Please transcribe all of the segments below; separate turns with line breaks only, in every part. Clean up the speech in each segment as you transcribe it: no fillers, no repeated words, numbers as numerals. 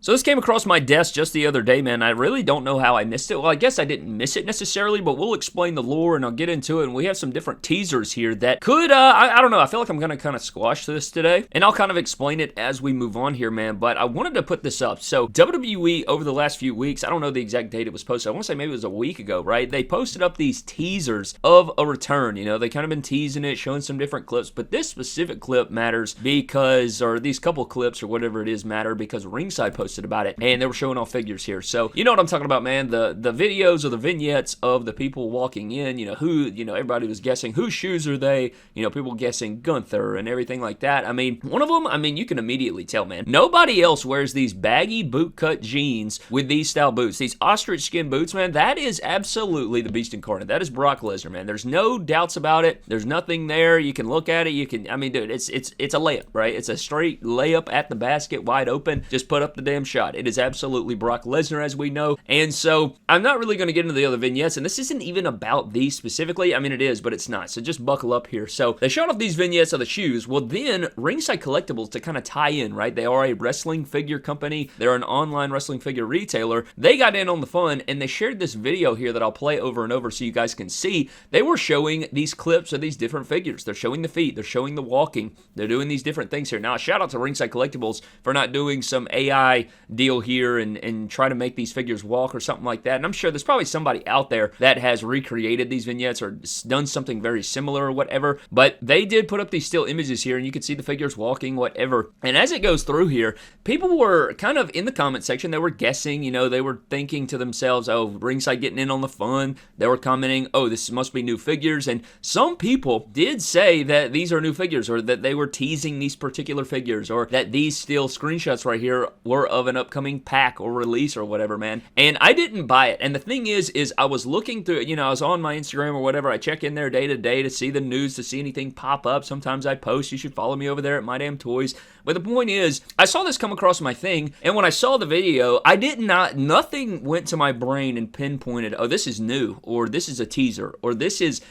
So this came across my desk just the other day, man. I really don't know how I missed it. Well, I guess I didn't miss it necessarily, but we'll explain the lore and I'll get into it. And we have some different teasers here that could, I don't know. I feel like I'm going to kind of squash this today. And I'll kind of explain it as we move on here, man. But I wanted to put this up. So WWE over the last few weeks, I don't know the exact date it was posted. I want to say maybe it was a week ago, right? They posted up these teasers of a return. You know, they kind of been teasing it, showing some different clips. But this specific clip matters because, or these couple clips or whatever it is matter because Ringside posted about it. And they were showing off figures here. So, you know what I'm talking about, man. The videos or the vignettes of the people walking in, everybody was guessing whose shoes are they, people guessing Gunther and everything like that. I mean, one of them, you can immediately tell, man. Nobody else wears these baggy bootcut jeans with these style boots. These ostrich skin boots, man, that is absolutely the Beast Incarnate. That is Brock Lesnar, man. There's no doubts about it. There's nothing there. You can look at it. Dude, it's a layup, right? It's a straight layup at the basket, wide open. Just put up the damn shot. It is absolutely Brock Lesnar, as we know. And so I'm not really going to get into the other vignettes, and this isn't even about these specifically. I mean, it is, but it's not. So just buckle up here. So they showed off these vignettes of the shoes. Well, then Ringside Collectibles, to kind of tie in, right? They are a wrestling figure company. They're an online wrestling figure retailer. They got in on the fun, and they shared this video here that I'll play over and over so you guys can see. They were showing these clips of these different figures. They're showing the feet. They're showing the walking. They're doing these different things here. Now, shout out to Ringside Collectibles for not doing some AI deal here and try to make these figures walk or something like that. And I'm sure there's probably somebody out there that has recreated these vignettes or done something very similar or whatever. But they did put up these still images here, and you can see the figures walking, whatever. And as it goes through here, people were kind of in the comment section. They were guessing, they were thinking to themselves, oh, Ringside getting in on the fun. They were commenting, oh, this must be new figures. And some people did say that these are new figures or that they were teasing these particular figures or that these still screenshots right here were of an upcoming pack or release or whatever, man. And I didn't buy it. And the thing is I was looking through it, I was on my Instagram or whatever. I check in there day to day to see the news, to see anything pop up. Sometimes I post. You should follow me over there at My Damn Toys. But the point is, I saw this come across my thing, and when I saw the video, nothing went to my brain and pinpointed, oh, this is new, or this is a teaser, or this is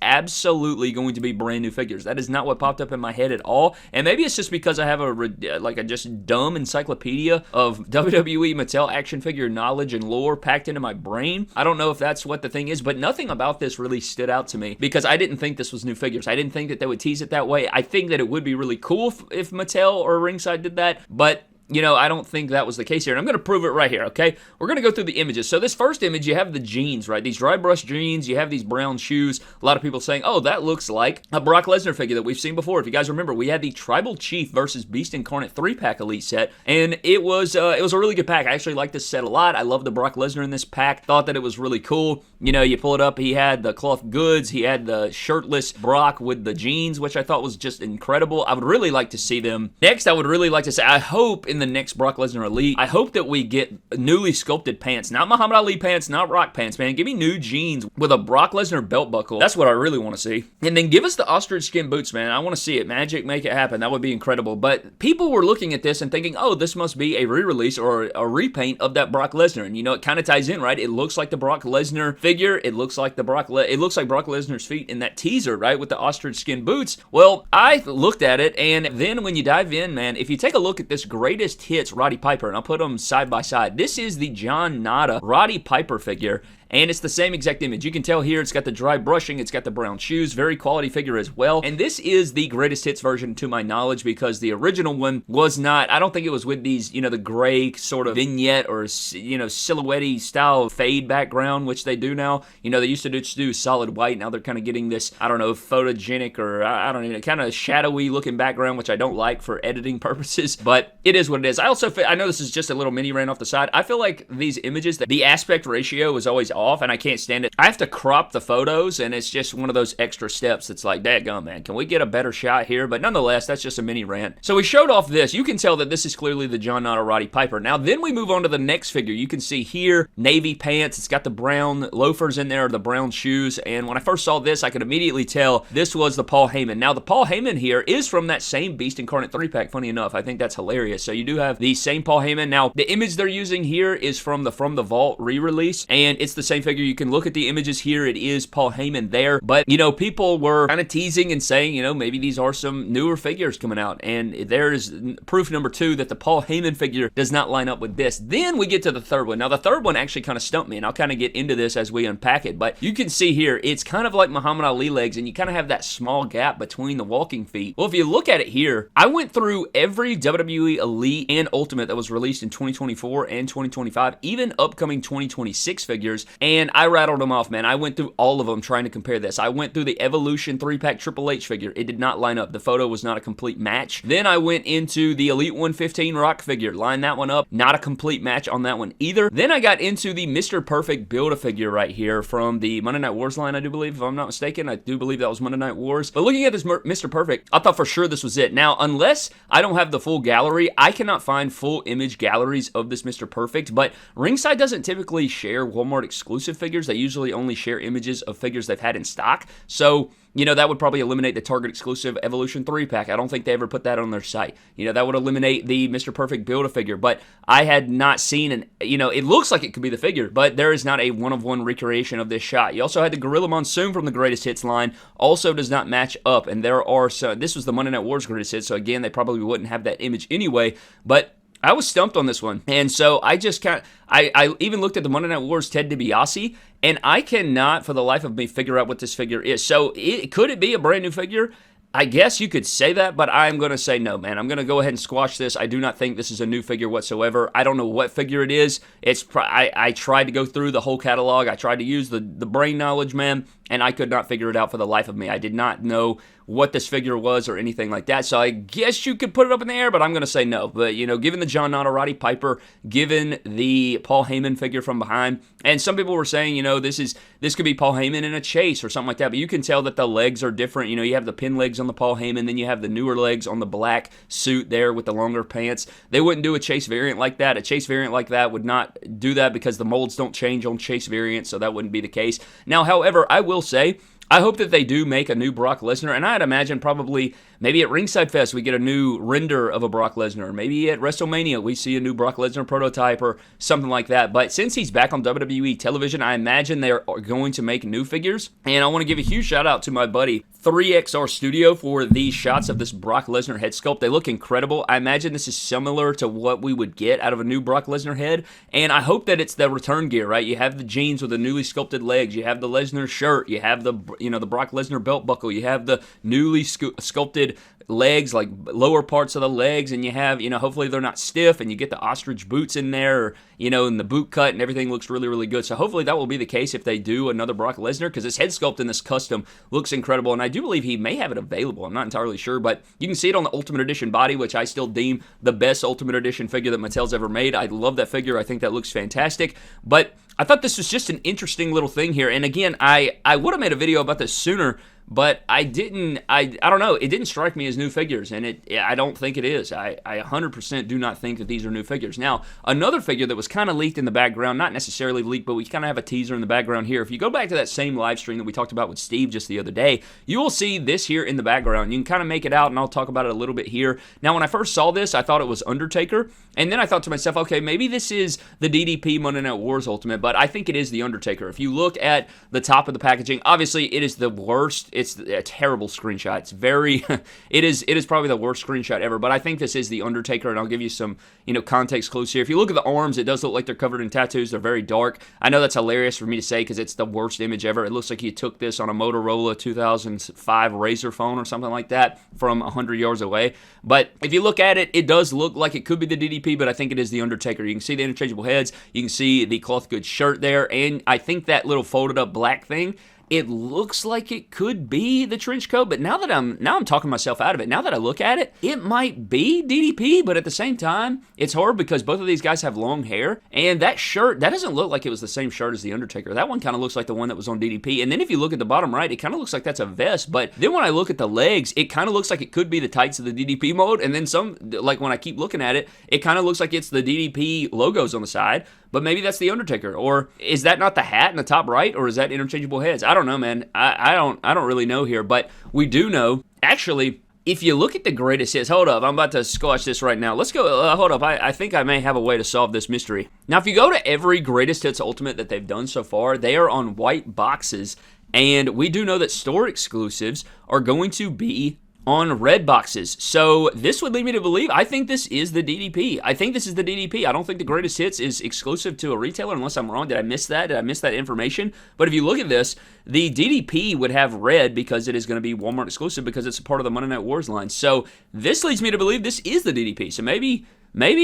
absolutely going to be brand new figures. That is not what popped up in my head at all. And maybe it's just because I have a just dumb encyclopedia of WWE Mattel action figure knowledge and lore packed into my brain. I don't know if that's what the thing is, but nothing about this really stood out to me because I didn't think this was new figures. I didn't think that they would tease it that way. I think that it would be really cool if Mattel or Ringside did that, but I don't think that was the case here, and I'm going to prove it right here, okay? We're going to go through the images. So this first image, you have the jeans, right? These dry brush jeans, you have these brown shoes. A lot of people saying, oh, that looks like a Brock Lesnar figure that we've seen before. If you guys remember, we had the Tribal Chief versus Beast Incarnate 3-pack Elite set, and it was a really good pack. I actually like this set a lot. I love the Brock Lesnar in this pack. Thought that it was really cool. You pull it up, he had the cloth goods, he had the shirtless Brock with the jeans, which I thought was just incredible. I would really like to see them. Next, I would really like to say, I hope in the next Brock Lesnar Elite, I hope that we get newly sculpted pants. Not Muhammad Ali pants, not Rock pants, man. Give me new jeans with a Brock Lesnar belt buckle. That's what I really want to see. And then give us the ostrich skin boots, man. I want to see it. Magic, make it happen. That would be incredible. But people were looking at this and thinking, oh, this must be a re-release or a repaint of that Brock Lesnar. And it kind of ties in, right? It looks like the Brock Lesnar figure. It looks like Brock Lesnar's feet in that teaser, right? With the ostrich skin boots. Well, I looked at it, and then when you dive in, man, if you take a look at this greatest hits Roddy Piper, and I'll put them side by side. This is the John Nada Roddy Piper figure, and it's the same exact image. You can tell here it's got the dry brushing, it's got the brown shoes, very quality figure as well. And this is the greatest hits version to my knowledge because the original one was not, I don't think it was with these, the gray sort of vignette or, silhouette style fade background, which they do now. They used to just do solid white. Now they're kind of getting this, I don't know, photogenic or, I don't know, kind of shadowy looking background, which I don't like for editing purposes, but it is what it is. I know this is just a little mini rant off the side. I feel like these images, the aspect ratio is always off, and I can't stand it. I have to crop the photos, and it's just one of those extra steps that's like, dadgum, man, can we get a better shot here? But nonetheless, that's just a mini rant. So we showed off this. You can tell that this is clearly the John Nada Roddy Piper. Now, then we move on to the next figure. You can see here, navy pants. It's got the brown loafers in there, the brown shoes, and when I first saw this, I could immediately tell this was the Paul Heyman. Now, the Paul Heyman here is from that same Beast Incarnate 3-pack, funny enough. I think that's hilarious. So you do have the same Paul Heyman. Now, the image they're using here is from the Vault re-release, and it's the same figure. You can look at the images here. It is Paul Heyman there. But, you know, people were kind of teasing and saying, you know, maybe these are some newer figures coming out. And there's proof number 2 that the Paul Heyman figure does not line up with this. Then we get to the third one. Now, the third one actually kind of stumped me, and I'll kind of get into this as we unpack it. But you can see here, it's kind of like Muhammad Ali legs, and you kind of have that small gap between the walking feet. Well, if you look at it here, I went through every WWE Elite and Ultimate that was released in 2024 and 2025, even upcoming 2026 figures, and I rattled them off, man. I went through all of them trying to compare this. I went through the Evolution 3-pack Triple H figure. It did not line up. The photo was not a complete match. Then I went into the Elite 115 Rock figure. Lined that one up. Not a complete match on that one either. Then I got into the Mr. Perfect Build-A-Figure right here from the Monday Night Wars line, I do believe, if I'm not mistaken. I do believe that was Monday Night Wars. But looking at this Mr. Perfect, I thought for sure this was it. Now, unless I don't have the full gallery, I cannot find full image galleries of this Mr. Perfect, but Ringside doesn't typically share Walmart exclusive figures. They usually only share images of figures they've had in stock. So, you know, that would probably eliminate the Target exclusive Evolution 3-pack. I don't think they ever put that on their site. You know, that would eliminate the Mr. Perfect Build-A-Figure, but I had not seen you know, it looks like it could be the figure, but there is not a one-of-one recreation of this shot. You also had the Gorilla Monsoon from the Greatest Hits line, also does not match up, and there are some, this was the Monday Night Wars Greatest Hits, so again, they probably wouldn't have that image anyway, but I was stumped on this one, and so I just I even looked at the Monday Night Wars Ted DiBiase, and I cannot, for the life of me, figure out what this figure is. So, could it be a brand new figure? I guess you could say that, but I'm going to say no, man. I'm going to go ahead and squash this. I do not think this is a new figure whatsoever. I don't know what figure it is. I tried to go through the whole catalog. I tried to use the brain knowledge, man, and I could not figure it out for the life of me. I did not know what this figure was or anything like that. So I guess you could put it up in the air, but I'm going to say no. But, you know, given the John Roddy Piper, given the Paul Heyman figure from behind, and some people were saying, you know, this could be Paul Heyman in a chase or something like that, but you can tell that the legs are different. You know, you have the pin legs on the Paul Heyman, then you have the newer legs on the black suit there with the longer pants. They wouldn't do a chase variant like that. A chase variant like that would not do that because the molds don't change on chase variants, so that wouldn't be the case. Now, however, I will say, I hope that they do make a new Brock Lesnar, and I'd imagine probably maybe at Ringside Fest we get a new render of a Brock Lesnar. Maybe at WrestleMania we see a new Brock Lesnar prototype or something like that. But since he's back on WWE television, I imagine they're going to make new figures. And I want to give a huge shout out to my buddy 3XR Studio for these shots of this Brock Lesnar head sculpt. They look incredible. I imagine this is similar to what we would get out of a new Brock Lesnar head. And I hope that it's the return gear, right? You have the jeans with the newly sculpted legs. You have the Lesnar shirt. You have the Brock Lesnar belt buckle. You have the newly sculpted legs, like lower parts of the legs, and you have, you know, hopefully they're not stiff, and you get the ostrich boots in there, or, you know, and the boot cut, and everything looks really, really good. So hopefully that will be the case if they do another Brock Lesnar, because his head sculpt in this custom looks incredible, and I do believe he may have it available. I'm not entirely sure, but you can see it on the Ultimate Edition body, which I still deem the best Ultimate Edition figure that Mattel's ever made. I love that figure. I think that looks fantastic, but I thought this was just an interesting little thing here, and again, I would have made a video about this sooner, but I didn't, I don't know, it didn't strike me as new figures, and I don't think it is. I 100% do not think that these are new figures. Now, another figure that was kind of leaked in the background, not necessarily leaked, but we kind of have a teaser in the background here. If you go back to that same live stream that we talked about with Steve just the other day, you will see this here in the background. You can kind of make it out, and I'll talk about it a little bit here. Now, when I first saw this, I thought it was Undertaker, and then I thought to myself, okay, maybe this is the DDP Monday Night Wars Ultimate, but I think it is the Undertaker. If you look at the top of the packaging, obviously it is the worst. It's a terrible screenshot. It's very, it is probably the worst screenshot ever, but I think this is the Undertaker, and I'll give you some, you know, context clues here. If you look at the arms, it does look like they're covered in tattoos. They're very dark. I know that's hilarious for me to say because it's the worst image ever. It looks like you took this on a Motorola 2005 Razr phone or something like that from 100 yards away. But if you look at it, it does look like it could be the DDP, but I think it is the Undertaker. You can see the interchangeable heads. You can see the cloth goods shirt there, and I think that little folded up black thing, it looks like it could be the trench coat, but now I'm talking myself out of it. Now that I look at it, it might be DDP, but at the same time, it's hard because both of these guys have long hair, and that shirt, that doesn't look like it was the same shirt as the Undertaker. That one kind of looks like the one that was on DDP, and then if you look at the bottom right, it kind of looks like that's a vest, but then when I look at the legs, it kind of looks like it could be the tights of the DDP mode, and then some, like when I keep looking at it, it kind of looks like it's the DDP logos on the side, but maybe that's the Undertaker, or is that not the hat in the top right, or is that interchangeable heads? I don't know, man. I don't really know here, but we do know, actually, if you look at the greatest hits, hold up, I'm about to squash this right now. Let's go, hold up, I think I may have a way to solve this mystery. Now, if you go to every greatest hits ultimate that they've done so far, they are on white boxes, and we do know that store exclusives are going to be on red boxes. So this would lead me to believe, I think this is the DDP. I think this is the DDP. I don't think the greatest hits is exclusive to a retailer, unless I'm wrong. Did I miss that? Did I miss that information? But if you look at this, the DDP would have red because it is going to be Walmart exclusive because it's a part of the Monday Night Wars line. So this leads me to believe this is the DDP. So maybe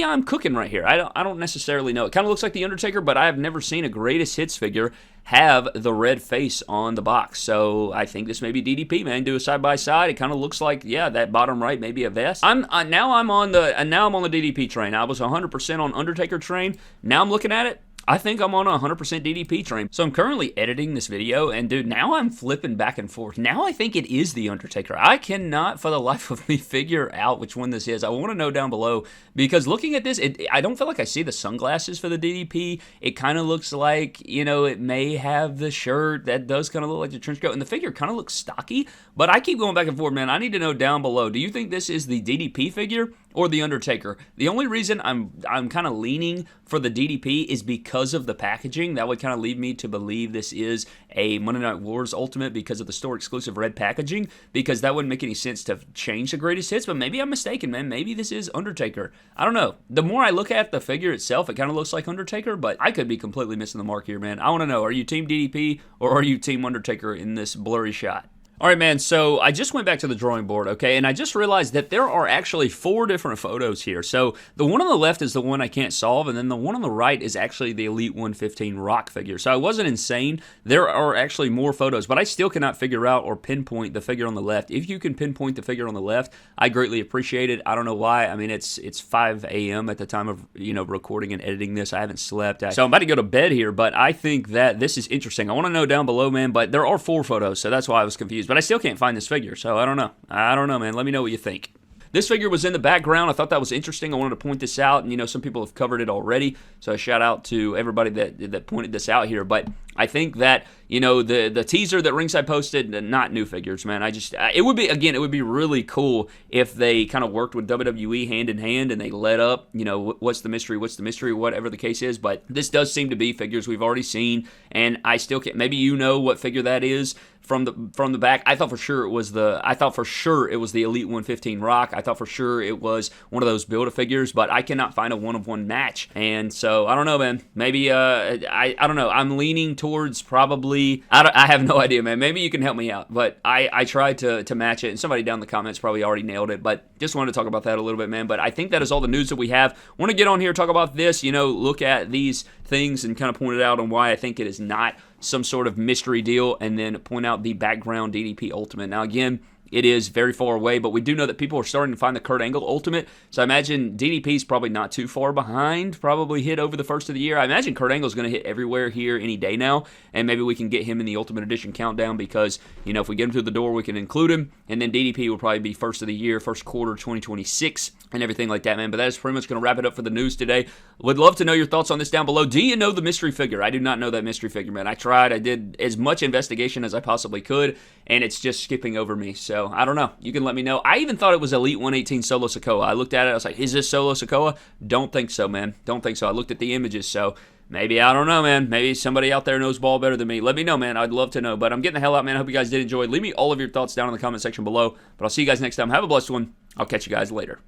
I'm cooking right here. I don't necessarily know. It kind of looks like The Undertaker, but I have never seen a greatest hits figure have the red face on the box. So I think this may be DDP, man. Do a side by side. It kind of looks like, yeah, that bottom right may be a vest. Now I'm on the DDP train. I was 100% on Undertaker train. Now I'm looking at it. I think I'm on a 100% DDP train. So I'm currently editing this video, and dude, now I'm flipping back and forth. Now I think it is The Undertaker. I cannot for the life of me figure out which one this is. I want to know down below, because looking at this, I don't feel like I see the sunglasses for the DDP. It kind of looks like, you know, it may have the shirt. That does kind of look like the trench coat, and the figure kind of looks stocky, but I keep going back and forth, man. I need to know down below. Do you think this is the DDP figure or The Undertaker? The only reason I'm kind of leaning for the DDP is because of the packaging. That would kind of lead me to believe this is a Monday Night Wars Ultimate because of the store exclusive red packaging, because that wouldn't make any sense to change the greatest hits, but maybe I'm mistaken, man. Maybe this is Undertaker. I don't know. The more I look at the figure itself, it kind of looks like Undertaker, but I could be completely missing the mark here, man. I want to know, are you Team DDP or are you Team Undertaker in this blurry shot? All right, man, so I just went back to the drawing board, okay, and I just realized that there are actually 4 different photos here. So the one on the left is the one I can't solve, and then the one on the right is actually the Elite 115 Rock figure. So I wasn't insane. There are actually more photos, but I still cannot figure out or pinpoint the figure on the left. If you can pinpoint the figure on the left, I greatly appreciate it. I don't know why. I mean, it's 5 a.m. at the time of, you know, recording and editing this. I haven't slept. So I'm about to go to bed here, but I think that this is interesting. I want to know down below, man, but there are 4 photos, so that's why I was confused. But I still can't find this figure, so I don't know. I don't know, man. Let me know what you think. This figure was in the background. I thought that was interesting. I wanted to point this out, and, you know, some people have covered it already, so a shout out to everybody that pointed this out here. But I think that, you know, the teaser that Ringside posted, not new figures, man. It would be really cool if they kind of worked with WWE hand in hand and they led up, you know, what's the mystery, whatever the case is. But this does seem to be figures we've already seen, and I still can't. Maybe you know what figure that is from the back. I thought for sure it was the Elite 115 Rock. I thought for sure it was one of those Build-A-Figures, but I cannot find a one-of-one match. And so I don't know, man. Maybe I don't know. I'm leaning towards probably. I have no idea, man. Maybe you can help me out. But I tried to match it, and somebody down in the comments probably already nailed it. But just wanted to talk about that a little bit, man. But I think that is all the news that we have. Want to get on here, talk about this. You know, look at these things and kind of point it out on why I think it is not some sort of mystery deal, and then point out the background DDP Ultimate. Now, again, it is very far away, but we do know that people are starting to find the Kurt Angle Ultimate, so I imagine DDP is probably not too far behind, probably hit over the first of the year. I imagine Kurt Angle is going to hit everywhere here any day now, and maybe we can get him in the Ultimate Edition countdown because, you know, if we get him through the door, we can include him, and then DDP will probably be first of the year, first quarter 2026, and everything like that, man. But that is pretty much going to wrap it up for the news today. Would love to know your thoughts on this down below. Do you know the mystery figure? I do not know that mystery figure, man. I tried. I did as much investigation as I possibly could, and it's just skipping over me. So I don't know. You can let me know. I even thought it was Elite 118 Solo Sikoa. I looked at it. I was like, is this Solo Sikoa? Don't think so, man. Don't think so. I looked at the images, so maybe, I don't know, man. Maybe somebody out there knows ball better than me. Let me know, man. I'd love to know. But I'm getting the hell out, man. I hope you guys did enjoy. Leave me all of your thoughts down in the comment section below. But I'll see you guys next time. Have a blessed one. I'll catch you guys later.